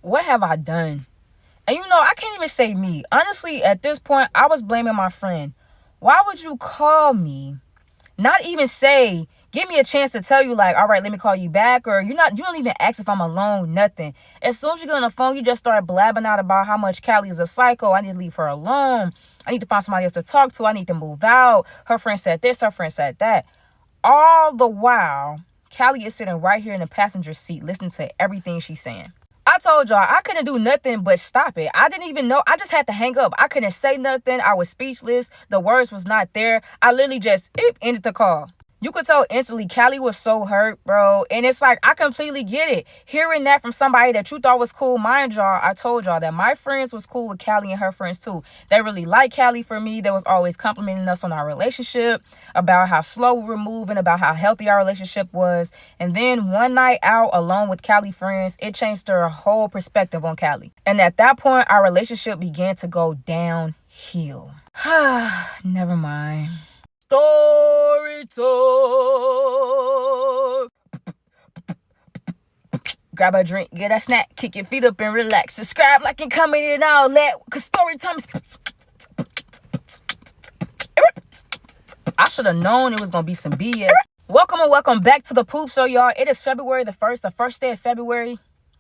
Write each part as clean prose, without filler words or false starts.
what have I done? And I can't even say me. Honestly, at this point, I was blaming my friend. Why would you call me? Not even say, give me a chance to tell you, like, all right, let me call you back. Or you don't even ask if I'm alone, nothing. As soon as you get on the phone, you just start blabbing out about how much Cali is a psycho. I need to leave her alone. I need to find somebody else to talk to. I need to move out. Her friend said this, her friend said that. All the while, Cali is sitting right here in the passenger seat listening to everything she's saying. I told y'all I couldn't do nothing but stop it. I didn't even know. I just had to hang up. I couldn't say nothing. I was speechless. The words was not there. I literally just ended the call. You could tell instantly Cali was so hurt, bro. And it's like, I completely get it. Hearing that from somebody that you thought was cool. Mind y'all, I told y'all that my friends was cool with Cali and her friends too. They really liked Cali for me. They was always complimenting us on our relationship, about how slow we were moving, about how healthy our relationship was. And then one night out alone with Cali friends, it changed their whole perspective on Cali. And at that point, our relationship began to go downhill. Never mind. Story time. Grab a drink, get a snack, kick your feet up and relax. Subscribe, like, and comment and all that. Cause story time is... I should have known it was gonna be some BS. Welcome and welcome back to the Poop Show, y'all. It is February the 1st, the first day of February.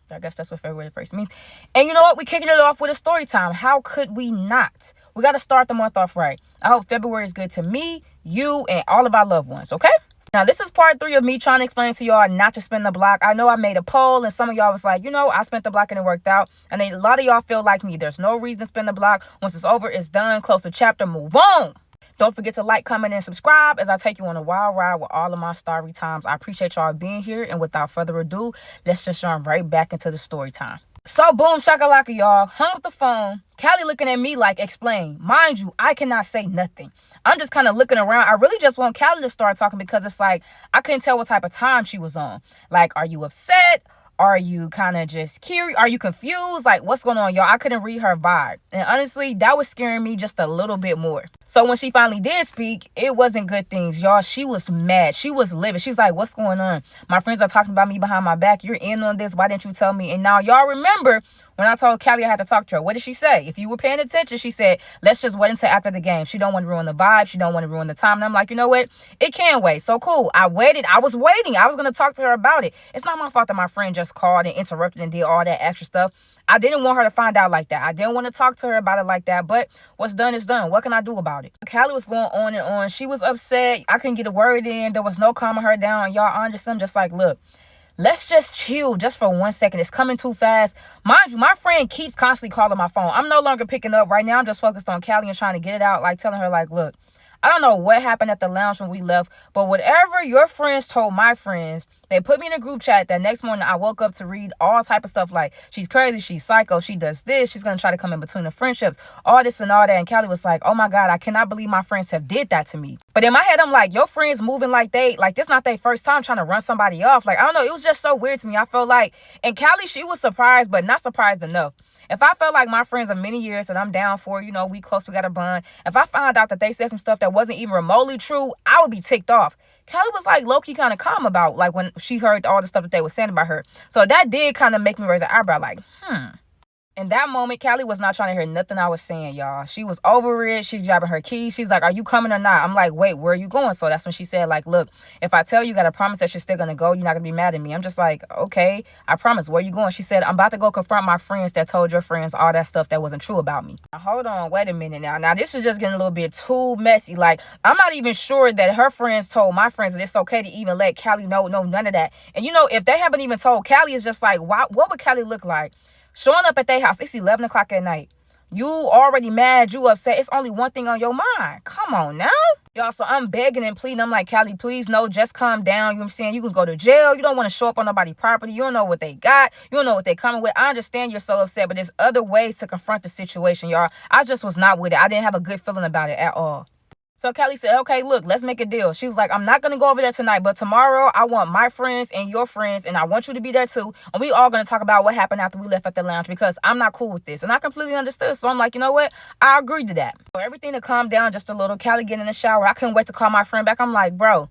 I guess that's what February the 1st means. And you know what? We're kicking it off with a story time. How could we not? We got to start the month off right. I hope February is good to me, you, and all of our loved ones, okay? Now, this is part 3 of me trying to explain to y'all not to spin the block. I know I made a poll, and some of y'all was like, I spent the block and it worked out. And a lot of y'all feel like me. There's no reason to spin the block. Once it's over, it's done. Close the chapter. Move on. Don't forget to like, comment, and subscribe as I take you on a wild ride with all of my story times. I appreciate y'all being here. And without further ado, let's just jump right back into the story time. So boom, shakalaka, y'all. Hung up the phone. Cali looking at me like, explain. Mind you, I cannot say nothing. I'm just kind of looking around. I really just want Cali to start talking because it's like, I couldn't tell what type of time she was on. Like, are you upset? Are you kind of just curious? Are you confused? Like, what's going on, y'all? I couldn't read her vibe. And honestly, that was scaring me just a little bit more. So when she finally did speak, it wasn't good things, y'all. She was mad. She was livid. She's like, what's going on? My friends are talking about me behind my back. You're in on this. Why didn't you tell me? And now y'all remember when I told Cali I had to talk to her. What did she say? If you were paying attention, she said, let's just wait until after the game. She don't want to ruin the vibe. She don't want to ruin the time. And I'm like, you know what? It can wait. So cool. I waited. I was waiting. I was going to talk to her about it. It's not my fault that my friend just called and interrupted and did all that extra stuff. I didn't want her to find out like that. I didn't want to talk to her about it like that. But what's done is done. What can I do about it? Cali was going on and on. She was upset. I couldn't get a word in. There was no calming her down. Y'all understand? Just like, look. Let's just chill just for 1 second. It's coming too fast. Mind you, my friend keeps constantly calling my phone. I'm no longer picking up. Right now, I'm just focused on Cali and trying to get it out. Like telling her, like, look, I don't know what happened at the lounge when we left, but whatever your friends told my friends, they put me in a group chat. That next morning, I woke up to read all type of stuff like, she's crazy, she's psycho, she does this, she's going to try to come in between the friendships, all this and all that. And Cali was like, oh my God, I cannot believe my friends have did that to me. But in my head, I'm like, your friends moving like this not their first time trying to run somebody off. Like, I don't know, it was just so weird to me. I felt like, and Cali, she was surprised, but not surprised enough. If I felt like my friends of many years that I'm down for, we close, we got a bond. If I found out that they said some stuff that wasn't even remotely true, I would be ticked off. Cali was like low-key kind of calm about like when she heard all the stuff that they were saying about her. So that did kind of make me raise an eyebrow like, In that moment, Cali was not trying to hear nothing I was saying, y'all. She was over it. She's grabbing her keys. She's like, are you coming or not? I'm like, wait, where are you going? So that's when she said, like, look, if I tell you, you got to promise that you're still going to go. You're not going to be mad at me. I'm just like, okay, I promise. Where are you going? She said, I'm about to go confront my friends that told your friends all that stuff that wasn't true about me. Now, hold on. Wait a minute now. Now, this is just getting a little bit too messy. Like, I'm not even sure that her friends told my friends that it's okay to even let Cali know. No, none of that. And, if they haven't even told Cali, it's just like, what would Cali look like? Showing up at their house, it's 11 o'clock at night. You already mad, you upset. It's only one thing on your mind. Come on now. Y'all, so I'm begging and pleading. I'm like, Cali, please, no, just calm down. You know what I'm saying? You can go to jail. You don't want to show up on nobody's property. You don't know what they got. You don't know what they coming with. I understand you're so upset, but there's other ways to confront the situation, y'all. I just was not with it. I didn't have a good feeling about it at all. So Cali said, okay, look, let's make a deal. She was like, I'm not going to go over there tonight, but tomorrow I want my friends and your friends, and I want you to be there too. And we all going to talk about what happened after we left at the lounge because I'm not cool with this. And I completely understood. So I'm like, you know what? I agreed to that. So everything to calm down just a little. Cali getting in the shower. I couldn't wait to call my friend back. I'm like, bro,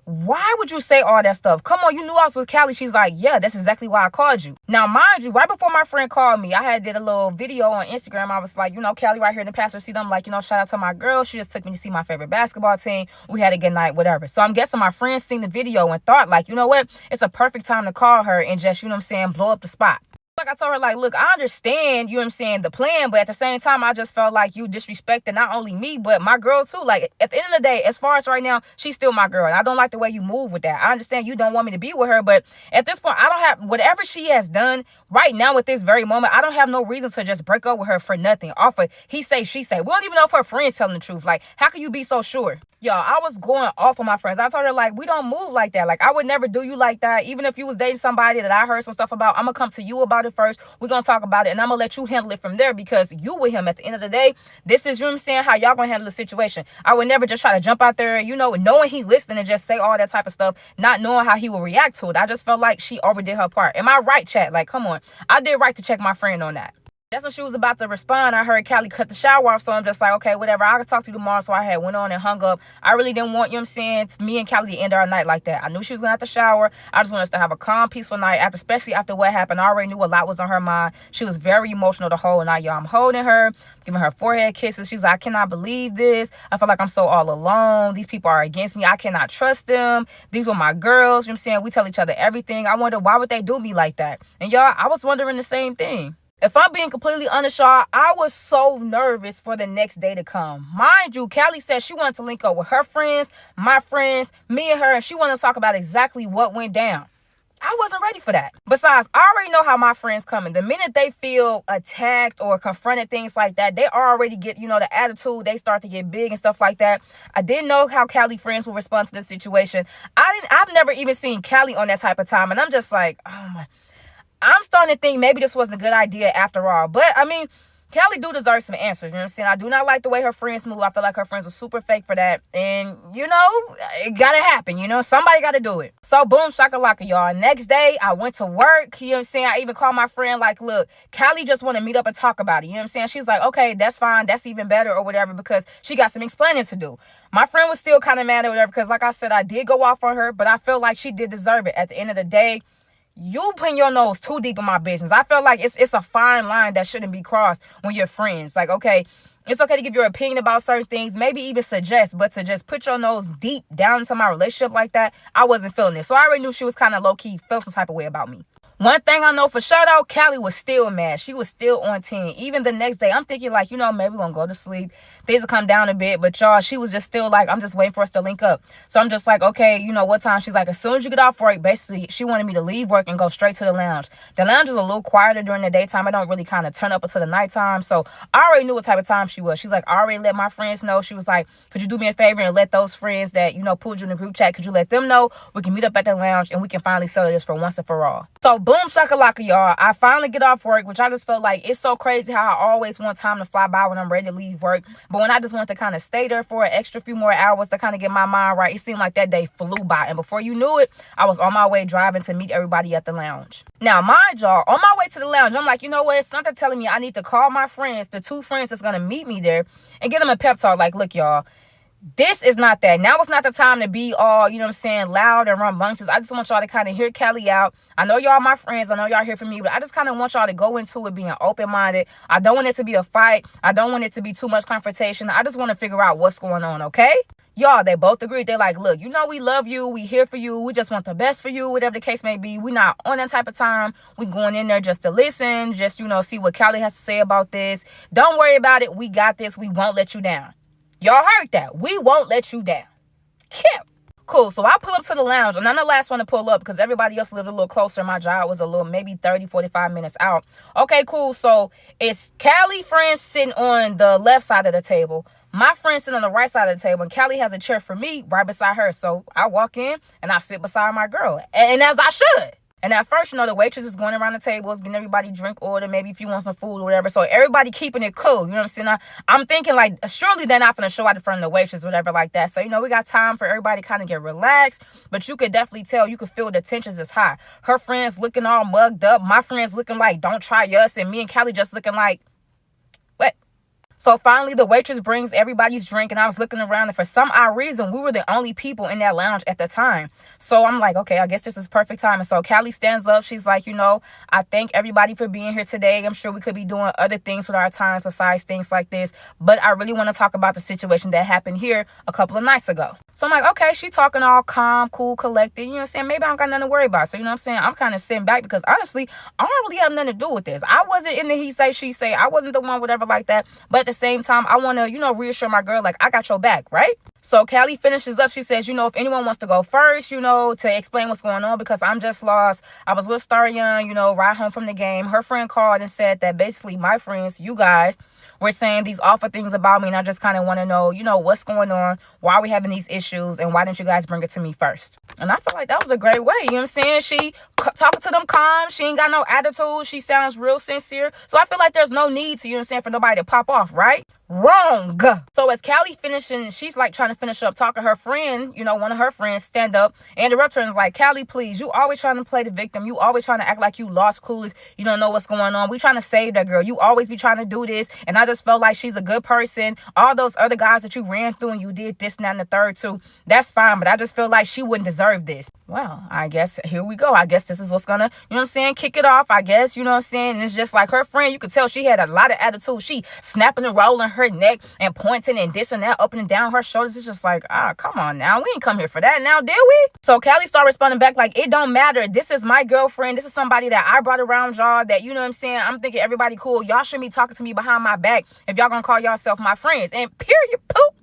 why would you say all that stuff? Come on, you knew I was with Cali. She's like, yeah, that's exactly why I called you. Now, mind you, right before my friend called me, I had did a little video on Instagram. I was like, Cali right here in the passenger seat. I'm like, shout out to my girl. She just took me to see my favorite basketball team. We had a good night, whatever. So I'm guessing my friend seen the video and thought like, you know what? It's a perfect time to call her and just, blow up the spot. Like I told her, like, look, I understand, the plan, but at the same time, I just felt like you disrespected not only me, but my girl too. Like, at the end of the day, as far as right now, she's still my girl. And I don't like the way you move with that. I understand you don't want me to be with her, but at this point, I don't have, whatever she has done right now at this very moment, I don't have no reason to just break up with her for nothing. Off of he say, she say. We don't even know if her friend's telling the truth. Like, how can you be so sure? Y'all, I was going off on my friends. I told her, like, we don't move like that. Like, I would never do you like that. Even if you was dating somebody that I heard some stuff about, I'm going to come to you about it first. We're going to talk about it, and I'm going to let you handle it from there because you with him. At the end of the day, this is, how y'all going to handle the situation. I would never just try to jump out there, knowing he listening and just say all that type of stuff, not knowing how he will react to it. I just felt like she overdid her part. Am I right, chat? Like, come on. I did right to check my friend on that. That's when she was about to respond. I heard Cali cut the shower off, so I'm just like, okay, whatever. I could talk to you tomorrow. So I had went on and hung up. I really didn't want, me and Cali to end our night like that. I knew she was going to have to shower. I just wanted us to have a calm, peaceful night, especially after what happened. I already knew a lot was on her mind. She was very emotional the whole night, y'all. I'm holding her, giving her forehead kisses. She's like, I cannot believe this. I feel like I'm so all alone. These people are against me. I cannot trust them. These were my girls. We tell each other everything. I wonder, why would they do me like that? And y'all, I was wondering the same thing. If I'm being completely honest, y'all, I was so nervous for the next day to come. Mind you, Cali said she wanted to link up with her friends, my friends, me and her, and she wanted to talk about exactly what went down. I wasn't ready for that. Besides, I already know how my friends coming. The minute they feel attacked or confronted, things like that, they already get, the attitude. They start to get big and stuff like that. I didn't know how Cali friends will respond to this situation. I've never even seen Cali on that type of time. And I'm just like, oh my. I'm starting to think maybe this wasn't a good idea after all. But, Cali do deserve some answers. I do not like the way her friends move. I feel like her friends were super fake for that. And, it got to happen. Somebody got to do it. So, boom, shakalaka, y'all. Next day, I went to work. I even called my friend like, look, Cali just want to meet up and talk about it. She's like, okay, that's fine. That's even better or whatever because she got some explaining to do. My friend was still kind of mad or whatever because, like I said, I did go off on her. But I feel like she did deserve it. At the end of the day, you putting your nose too deep in my business. I feel like it's a fine line that shouldn't be crossed when you're friends. Like, okay, it's okay to give your opinion about certain things, maybe even suggest, but to just put your nose deep down into my relationship like that, I wasn't feeling it. So I already knew she was kind of low-key, felt some type of way about me. One thing I know for sure, though, Cali was still mad. She was still on 10. Even the next day, I'm thinking, like, maybe we're going to go to sleep. Things will come down a bit. But, y'all, she was just still like, I'm just waiting for us to link up. So I'm just like, okay, what time? She's like, as soon as you get off work, basically, she wanted me to leave work and go straight to the lounge. The lounge is a little quieter during the daytime. I don't really kind of turn up until the nighttime. So I already knew what type of time she was. She's like, I already let my friends know. She was like, could you do me a favor and let those friends that, pulled you in the group chat, could you let them know? We can meet up at the lounge and we can finally settle this for once and for all. So, boom, shakalaka, y'all. I finally get off work, which I just felt like it's so crazy how I always want time to fly by when I'm ready to leave work. But when I just want to kind of stay there for an extra few more hours to kind of get my mind right, it seemed like that day flew by. And before you knew it, I was on my way driving to meet everybody at the lounge. Now, mind y'all, on my way to the lounge, I'm like, what? Something telling me I need to call my friends, the 2 friends that's going to meet me there, and give them a pep talk. Like, look, y'all, this is not that. Now it's not the time to be all, loud and rambunctious. I just want y'all to kind of hear Cali out. I know y'all my friends. I know y'all here for me, but I just kind of want y'all to go into it being open-minded. I don't want it to be a fight. I don't want it to be too much confrontation. I just want to figure out what's going on, okay? Y'all, they both agreed. They're like, look, we love you. We here for you. We just want the best for you, whatever the case may be. We not on that type of time. We going in there just to listen, just, see what Cali has to say about this. Don't worry about it. We got this. We won't let you down. Y'all heard that. We won't let you down. Kip. Cool. So I pull up to the lounge, and I'm the last one to pull up because everybody else lived a little closer. My job was a little, maybe 30, 45 minutes out. Okay, cool. So it's Cali friends sitting on the left side of the table. My friend sitting on the right side of the table, and Cali has a chair for me right beside her. So I walk in, and I sit beside my girl, and as I should. And at first, the waitress is going around the tables, getting everybody drink order, maybe if you want some food or whatever. So everybody keeping it cool. You know what I'm saying? I'm thinking, like, surely they're not going to show out in front of the waitress, whatever like that. So, we got time for everybody to kind of get relaxed. But you could definitely tell, you could feel the tensions is high. Her friends looking all mugged up. My friends looking like, don't try us. And me and Cali just looking like, what? So finally, the waitress brings everybody's drink, and I was looking around, and for some odd reason, we were the only people in that lounge at the time. So I'm like, okay, I guess this is perfect time. And so Cali stands up. She's like, I thank everybody for being here today. I'm sure we could be doing other things with our times besides things like this, but I really want to talk about the situation that happened here a couple of nights ago. So I'm like, okay, she's talking all calm, cool, collected. You know what I'm saying? Maybe I don't got nothing to worry about. So, you know what I'm saying? I'm kind of sitting back because honestly, I don't really have nothing to do with this. I wasn't in the he say, she say. I wasn't the one, whatever like that. But at the same time, I want to, reassure my girl, like, I got your back, right? So Cali finishes up. She says, if anyone wants to go first, to explain what's going on, because I'm just lost. I was with Star Young, ride home from the game. Her friend called and said that basically my friends, you guys, were saying these awful things about me. And I just kind of want to know, what's going on? Why are we having these issues? And why didn't you guys bring it to me first? And I feel like that was a great way. You know what I'm saying? She talking to them calm. She ain't got no attitude. She sounds real sincere. So I feel like there's no need to, for nobody to pop off, right? Wrong. So as Cali finishing, she's like trying to finish up talking, her friend, one of her friends stand up and interrupt her and is like, Cali, please, you always trying to play the victim. You always trying to act like you lost clueless. You don't know what's going on. We trying to save that girl. You always be trying to do this. And I just felt like she's a good person. All those other guys that you ran through and you did this, and that, and the third too, that's fine. But I just feel like she wouldn't deserve this. Well, I guess here we go. I guess this is what's gonna, kick it off. I guess, and it's just like her friend, you could tell she had a lot of attitude. She snapping and rolling her neck and pointing and this and that up and down her shoulders. It's just like, come on now. We ain't come here for that now, did we? So Cali started responding back like, it don't matter. This is my girlfriend. This is somebody that I brought around y'all that, I'm thinking everybody cool. Y'all shouldn't be talking to me behind my back if y'all gonna call yourself my friends. And period, poop.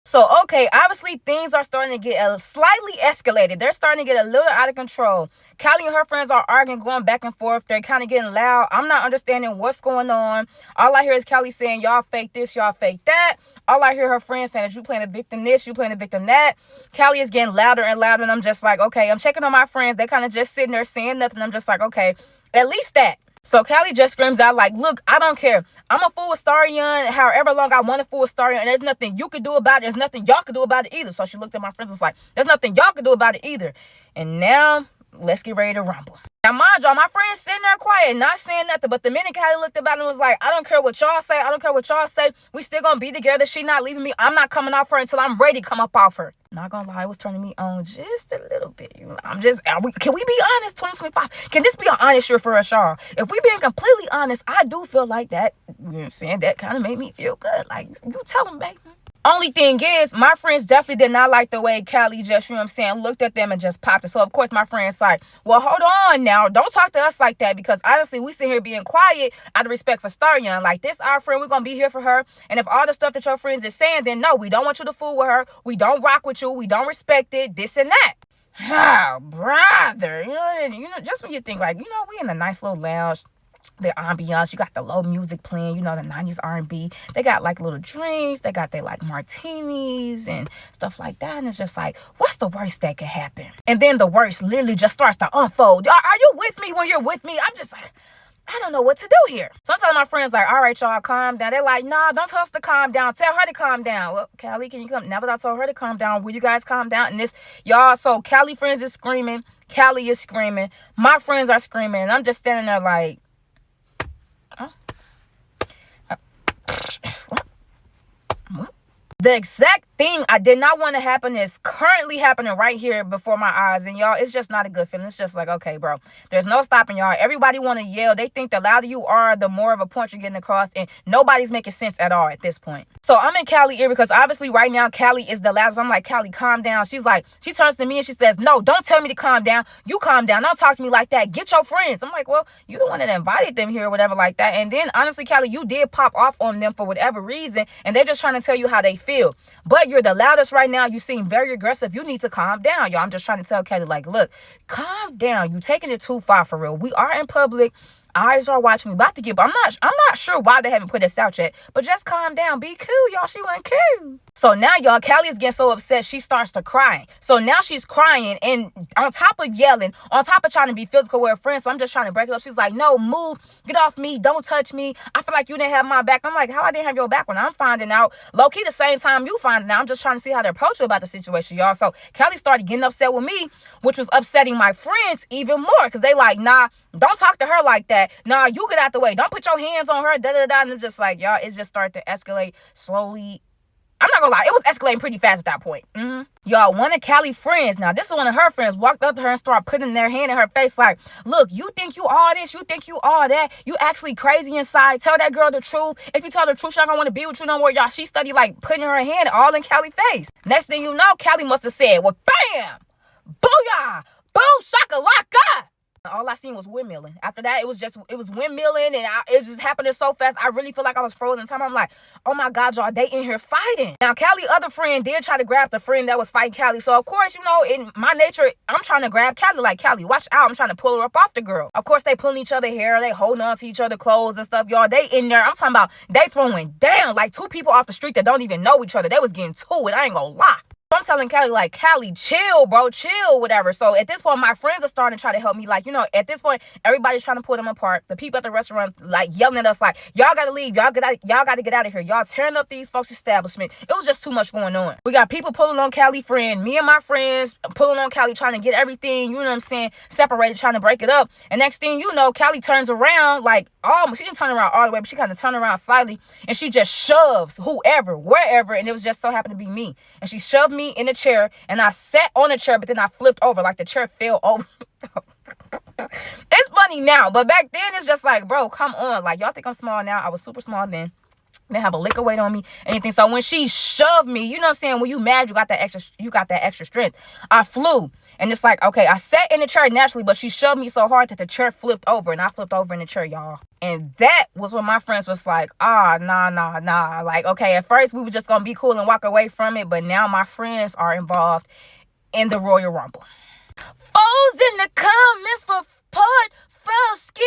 So, okay, obviously things are starting to get slightly escalated. They're starting to get a little out of control. Cali and her friends are arguing, going back and forth. They're kind of getting loud. I'm not understanding what's going on. All I hear is Cali saying, y'all fake this, y'all fake that. All I hear her friends saying is, you playing the victim this, you playing the victim that. Cali is getting louder and louder, and I'm just like, okay, I'm checking on my friends. They kind of just sitting there saying nothing. I'm just like, okay, at least that. So Cali just screams out like, look, I don't care. I'm a fool with Star Young however long I want to fool with Star Young, and there's nothing you could do about it. There's nothing y'all could do about it either. So she looked at my friends and was like, there's nothing y'all could do about it either. And now, let's get ready to rumble. Now, mind y'all, my friend's sitting there quiet, not saying nothing. But the minute Cali looked about it and was like, I don't care what y'all say. I don't care what y'all say. We still gonna be together. She not leaving me. I'm not coming off her until I'm ready to come up off her. Not gonna lie, it was turning me on just a little bit. Can we be honest? 2025. Can this be an honest year for us, y'all? If we being completely honest, I do feel like that. You know what I'm saying? That kind of made me feel good. Like, you tell them, baby. Only thing is, my friends definitely did not like the way Cali just, looked at them and just popped it. So, of course, my friend's like, well, hold on now. Don't talk to us like that, because honestly, we sit here being quiet out of respect for Star Young. Like, this our friend. We're going to be here for her. And if all the stuff that your friends is saying, then no, we don't want you to fool with her. We don't rock with you. We don't respect it. This and that. Oh, brother. Just when you think like, we in a nice little lounge. Their ambiance, you got the low music playing, the 90s R&B. They got like little drinks, they got their like martinis and stuff like that. And it's just like, what's the worst that could happen? And then the worst literally just starts to unfold. Are you with me when you're with me? I'm just like, I don't know what to do here. So I'm telling my friends like, all right, y'all, calm down. They're like, nah, don't tell us to calm down. Tell her to calm down. Well, Cali, can you come? Now that I told her to calm down, will you guys calm down? And this, y'all, so Cali friends is screaming. Cali is screaming. My friends are screaming. And I'm just standing there like, what? The exact thing I did not want to happen is currently happening right here before my eyes. And y'all, it's just not a good feeling. It's just like, okay, bro, there's no stopping y'all. Everybody want to yell. They think the louder you are, the more of a point you're getting across. And nobody's making sense at all at this point. So I'm in Cali ear because obviously right now, Cali is the loudest. I'm like, Cali, calm down. She's like, she turns to me and she says, no, don't tell me to calm down. You calm down. Don't talk to me like that. Get your friends. I'm like, well, you the one that invited them here or whatever like that. And then honestly, Cali, you did pop off on them for whatever reason. And they're just trying to tell you how they feel. But you're the loudest right now. You seem very aggressive. You need to calm down, y'all. I'm just trying to tell Cali, like, look, calm down. You taking it too far for real. We are in public. Eyes are watching. We about to get. I'm not sure why they haven't put this out yet. But just calm down. Be cool, y'all. She went cool. So now, y'all, Cali is getting so upset, she starts to crying. So now she's crying, and on top of yelling, on top of trying to be physical with her friends, so I'm just trying to break it up. She's like, no, move, get off me, don't touch me. I feel like you didn't have my back. I'm like, how I didn't have your back when I'm finding out? Low-key the same time you finding out. I'm just trying to see how to approach you about the situation, y'all. So Cali started getting upset with me, which was upsetting my friends even more, because they like, nah, don't talk to her like that. Nah, you get out the way. Don't put your hands on her, da-da-da. And I'm just like, y'all, it just started to escalate slowly. I'm not gonna lie, it was escalating pretty fast at that point. Y'all, one of Cali's friends, now this is one of her friends, walked up to her and started putting their hand in her face like, look, you think you all this, you think you all that, you actually crazy inside. Tell that girl the truth. If you tell the truth, she's not gonna want to be with you no more. Y'all, she studied like putting her hand all in Cali's face. Next thing you know, Cali must have said, well, bam, booyah, boom, shakalaka. All I seen was windmilling. After that, it was windmilling, and it just happened so fast. I really feel like I was frozen in time. I'm like, oh my God, y'all, they in here fighting. Now, Cali's other friend did try to grab the friend that was fighting Cali. So, of course, you know, in my nature, I'm trying to grab Cali. Like, Cali, watch out. I'm trying to pull her up off the girl. Of course, they pulling each other hair. They holding on to each other clothes and stuff, y'all. They in there. I'm talking about they throwing down like two people off the street that don't even know each other. They was getting to it. I ain't gonna lie. I'm telling Cali, like, Cali, chill, bro, chill, whatever. So at this point, my friends are starting to try to help me. Like, you know, at this point, everybody's trying to pull them apart. The people at the restaurant, like, yelling at us, like, y'all got to leave. Y'all got to get out of here. Y'all tearing up these folks' establishment. It was just too much going on. We got people pulling on Cali friend. Me and my friends pulling on Cali, trying to get everything, you know what I'm saying, separated, trying to break it up. And next thing you know, Cali turns around, like, almost, she didn't turn around all the way, but she kind of turned around slightly, and she just shoves whoever, wherever, and it was just so happened to be me. And she shoved me in the chair, and I sat on the chair, but then I flipped over, like the chair fell over. It's funny now, but back then it's just like, bro, come on. Like, y'all think I'm small now? I was super small then. Didn't have a lick of weight on me, anything. So when she shoved me, you know what I'm saying? When you mad, you got that extra strength. I flew. And it's like, okay, I sat in the chair naturally, but she shoved me so hard that the chair flipped over, and I flipped over in the chair, y'all. And that was when my friends was like, nah. Like, okay, at first we were just going to be cool and walk away from it, but now my friends are involved in the Royal Rumble. Foes in the comments for part 4 ski.